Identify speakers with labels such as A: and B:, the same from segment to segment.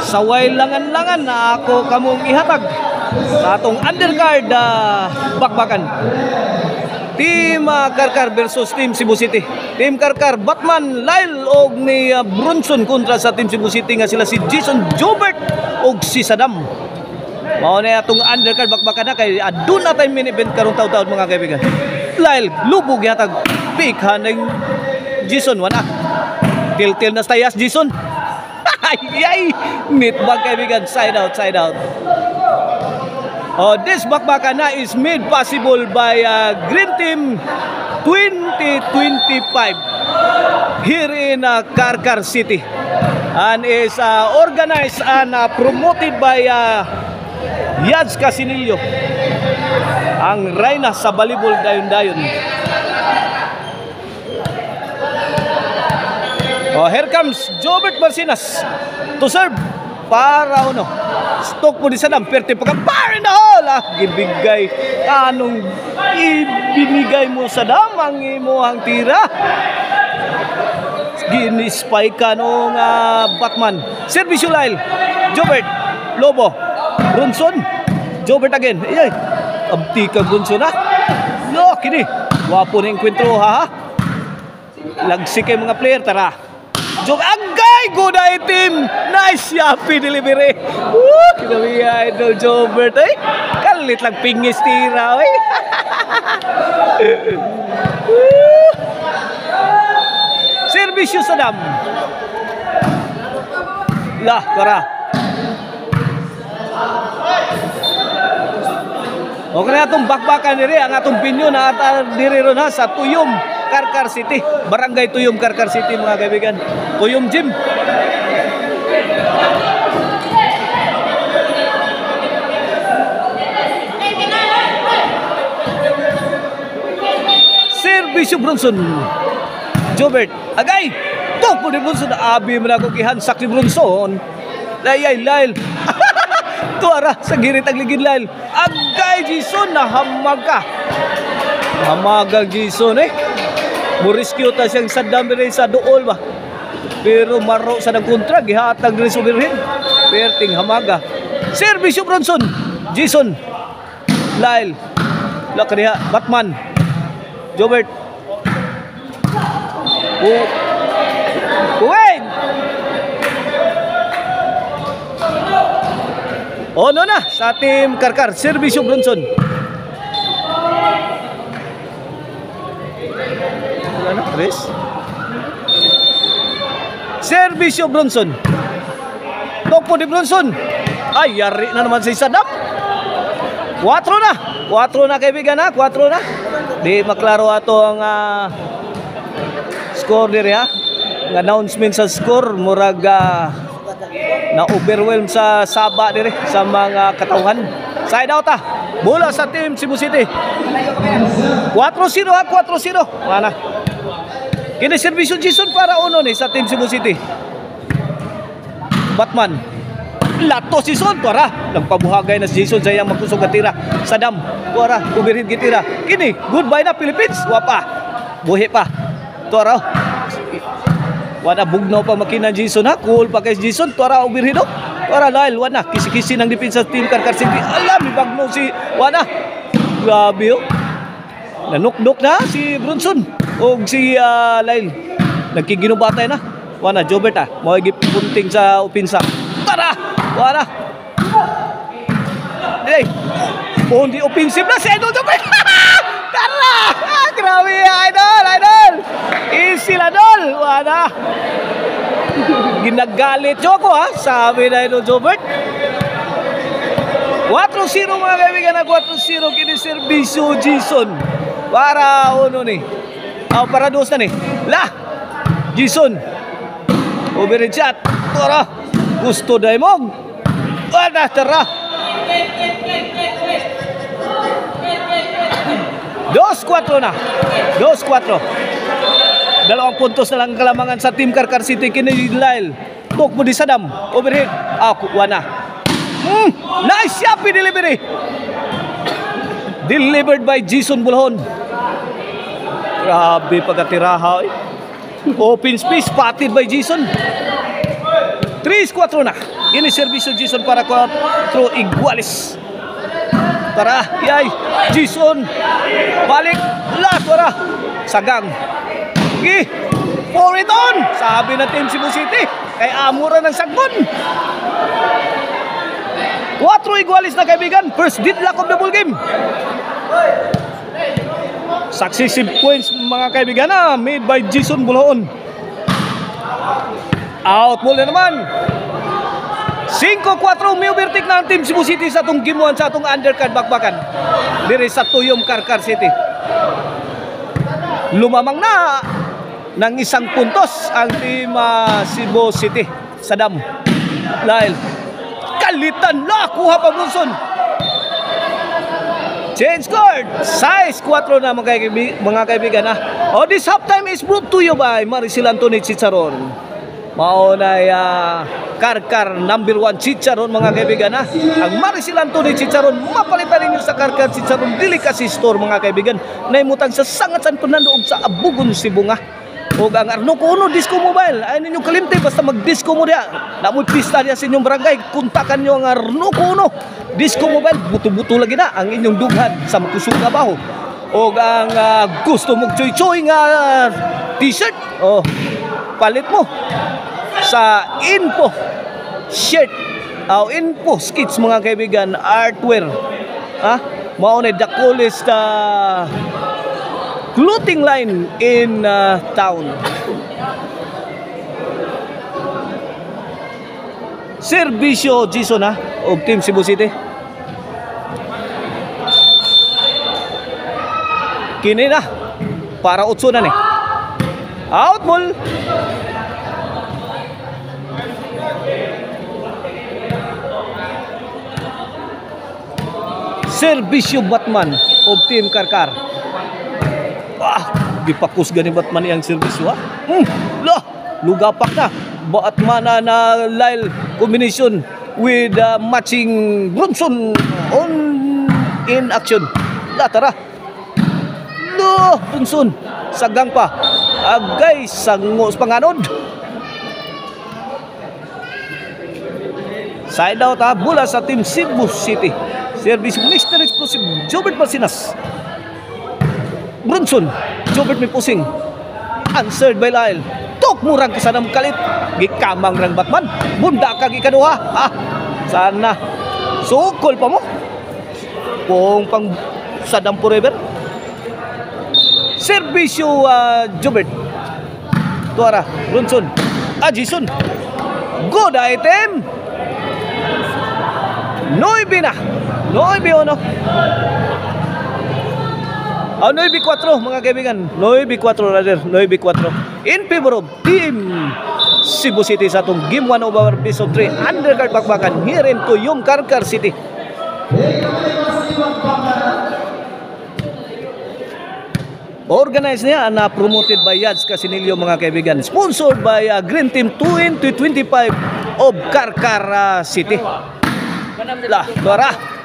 A: Saway langan-langan na ako kamong ihatag sa atong undercard bakbakan. Team Karkar versus Team Cebu City. Team Karkar, Batman, Lyle og ni Bronson kontra sa Team Cebu City nga sila si Jason Jobert og si Saddam. Mao na atong undercard bakbakan na kay adun na time mini event karong taw-taw mga kaibigan. Lyle lubog yatag pick haning Jason wana. Til na stayas Jason. Ay, mitbag kaibigan, side out. This bakbakan na is made possible by Green Team 2025 here in Karkar City and is organized and promoted by Yaz Casinillo, ang Reyna sa volleyball dayon-dayon. Here comes Jobert Marcinas to serve para stock po di Saddam, perte pagka-bar in the hole. Gibigay anong ibinigay mo Saddam ang imuhang tira. Ginispay ka nung Batman. Service Lyle, Jobert, Lobo, Bronson, Jobert again. Ay, abti ka Bronson ha. No, kini. Wapo na yung kwentro ha. Lagsi kay mga player, tara. Agay! Good item! Nice yappy delivery! Woo! Kinawiya idol Jobert eh! Kalit lang pingis tira eh! Servisyo Saddam! Lah, tara! Okay na itong bakbakan diri, ang atong pinyo na diri ron ha sa Tuyom, Karkar City. Barangay Tuyom, Karkar City mga kaibigan. Tuyom Gym. Servisyo Bronson. Jobert. Agay! Tok po ni Bronson. Abi mo na ako kihansak ni Bronson. Lyle. Tuara sa girit ang ligid Lyle. Agay Jason na hamaga. Hamaga Jason eh. Muriskyo ta siyang Saddam rin sa dool ba. Pero maro sa nagkontra gihatag rin sa birhin. Perting hamaga. Servisyo Bronson. Jason. Lyle. Lakriha Batman. Jobert. Wait. No na sa Team Karkar. Servisyo Bronson. Wala na, Chris. Servisyo Bronson. Tokpo di Bronson. Ay, yari na naman si Saddam. 4 na. 4 na kaibigan ha. 4 na. Di maklaro ato ang score diri ha. Ang announcement sa score murag na-overwhelm sa saba diri sa mga katauhan. Side out bola sa Team Cebu City. 4-0 ha, 4-0. Mana? Kini servisyo Jason para uno ni sa Team Cebu City. Batman. Lato si Son, tuara. Nagpabuhagay na si Jason sa iyang magkusog katira. Saddam, tuara, kubirin kitira. Kini, goodbye na Philippines. Wapa. Buhi pa. Tuara. Wala bugnaw pa makina Jason ha. Cool pa kay Jason. Tuara ubirhido. Tuara Lyle. Wala. Kisi-kisi ng depensa Team Karkar City. Alam, ibagno si Wala. Grabe oh. Nanukdok na si Bronson. O si Lyle. Nagkiginubatay na. Wala. Jobert Mawagi punting sa upinsa. Tara. Wala. Hey. Hindi offensive na si Idol Jobert. Tara. Grabe Idol. Easy lang Idol. Wala. Ginagalit Joko sabi na Idol Jobert. 4-0 mga kaibigan na 4-0 kini servisyo Jason. Para uno ni. Para dos na ni. Jason. Overhead shot. Tara. Gusto Daimog. Wala tara. 2-4 na. 2-4. Dalawang puntos na lang kalamangan sa Team Karkar City. Kini Lyle. Tok mo di Saddam. Overhead. Wana. Nice yappy delivery. Delivered by Jason Bulhon. Grabe pagkatiraha. Open space. Spotted by Jason. 3-4 na. Ini servisyo Jason para 4 iguales. Tara, yay, Jason. Balik, last, tara. Sagang. Gi, pour it on. Sabi na Team Cebu City, kay amura ng sagon. 4 iguales na kaibigan. First deadlock of the ball game. Successive points mga kaibigan made by Jason Bulaon. Out ball na naman. 5-4 may overtake na ang Team Cebu City sa atong game 1 sa atong undercard bakbakan diri sa Tuyom Karkar City. Lumamang na ng isang puntos ang Team Cebu City sa dam. Dahil kalitan na kuha pa Brunson. Change card. Size 4 na mga kaibigan this halftime is brought to you by Maricel Anthony Chicharon. Maunay Karkar number 1 Chicharon mga kaibigan Ang Maricel Anthony Chicharon mapalitan ninyo sa Karkar Chicharon Delicacy Store mga kaibigan. Naimutang sa Sangatsan Panandoog sa Abugon, Cebu nga. O ang Arnoco Uno Disco Mobile ay ninyong kalimte basta mag-disco mo diya. Namoy pista diya sa inyong barangay. Kuntakan nyo ang Arnoco Uno Disco Mobile. Buto-buto lagi na ang inyong dughan sa makusog trabaho. O ang gusto mong choy-choy nga t-shirt palit mo sa Info shirt Info skits mga kaibigan, artwear maunay the coolest clothing line in town. Servisyo Jason of Team Cebu City. Kini na para 8 na ni. Out ball. Servisyo Batman of Team Karkar. Dipakus gani Batman yang servisyo lugapak na Batman na Lyle combination with matching Brunson on in action. Tara. Brunson sagang pa. Agay sangos panganod. Side out bola sa Team Cebu City. Service Mr. Explosive Jobert Basinas. Brunson, Jobert may pusing. Answered by Lyle. Tok murang kasanam kalit. Gikamang rang Batman. Bunda kag ikaduha. Sana sukol pa mo. Kung pang Sadam forever. Servisyo Jobert. Tuara Brunson. Jason. Good item. 9 na. 9-1 9-4 mga kaibigan. 9-4 rather. 9-4 in favor of Team Cebu City sa itong game 1 of our best of 3 undercard bakbakan here in Tuyom Karkar City. Organized niya na promoted by Yads Casinillo mga kaibigan. Sponsored by Green Team 2025 of Karkar City. Tuara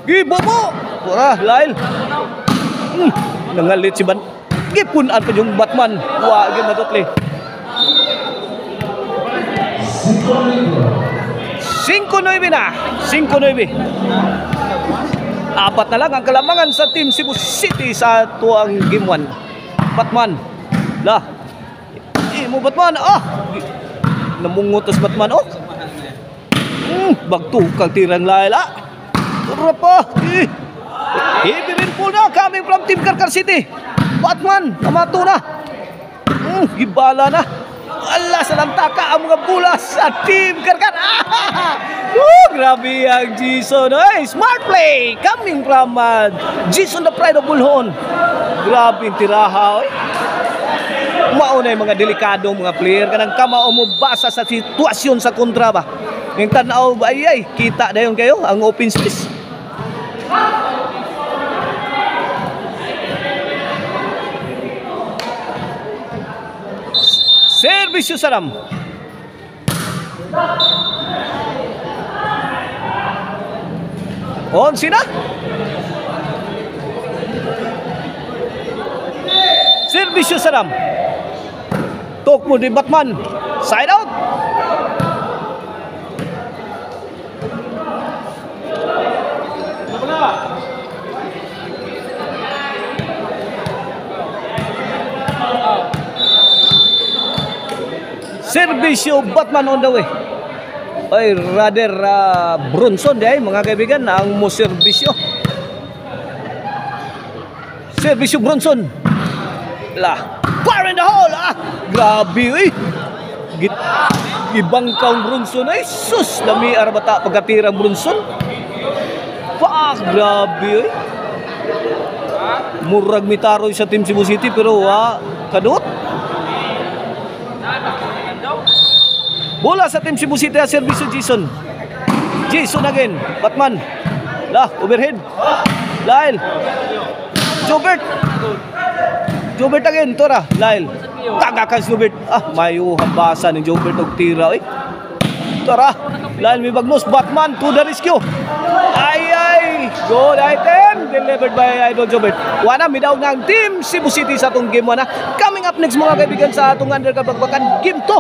A: Gibobo. Tuara Lyle. Nangalit si Ban. Gipunan pa yung Batman. Wagi madutli. 5-9 na. 5-9. Apat na lang ang kalamangan sa Team Cebu City sa tuang game 1. Batman. Mo Batman. Namungutos Batman. Bagto kang tirang Laila. Tara pa. Heavy rainfall na coming from Team Karkar City. Batman, namato na. Gibala na. Ala sa lantaka ang mga bulas sa Team Karkar. Grabe ang Jason. Smart play coming from Jason the Pride of Bulhon. Grabe ang tiraha. Mauna yung mga delikadong mga player. Kanang kamao mo basa sa sitwasyon sa kontra ba. Yung tanaw ba ay kita na yun kayo ang open space. Servisyo Saram. On sina? Servisyo Saram. Tok mo di Batman. Side out. Servisyo Batman on the way. Ay, rather Bronson day mga kaibigan ang mo servisyo. Servisyo Bronson. La, fire in the hole. Grabe eh. Ibangkaw Bronson ay sus dami arbata pagkatirang Bronson. Grabe eh. Murag mitaroy sa Team Cebu City pero kadot. Bola sa Team Cebu City servisyo Jason. Jason again. Batman. Lah, overhead. Lyle. Jobert again. Tora. Lyle. Tagakan si Jobert. Mayo hambasan ni Jobert og tira. Tora. Lyle may bagmos. Batman to the rescue. Ay. Good item. Delivered by Idol Jobert. Wana, midaw ng Team Cebu City sa atong game 1. Coming up next mga kaibigan sa atong undercard bagbakan. Game 2.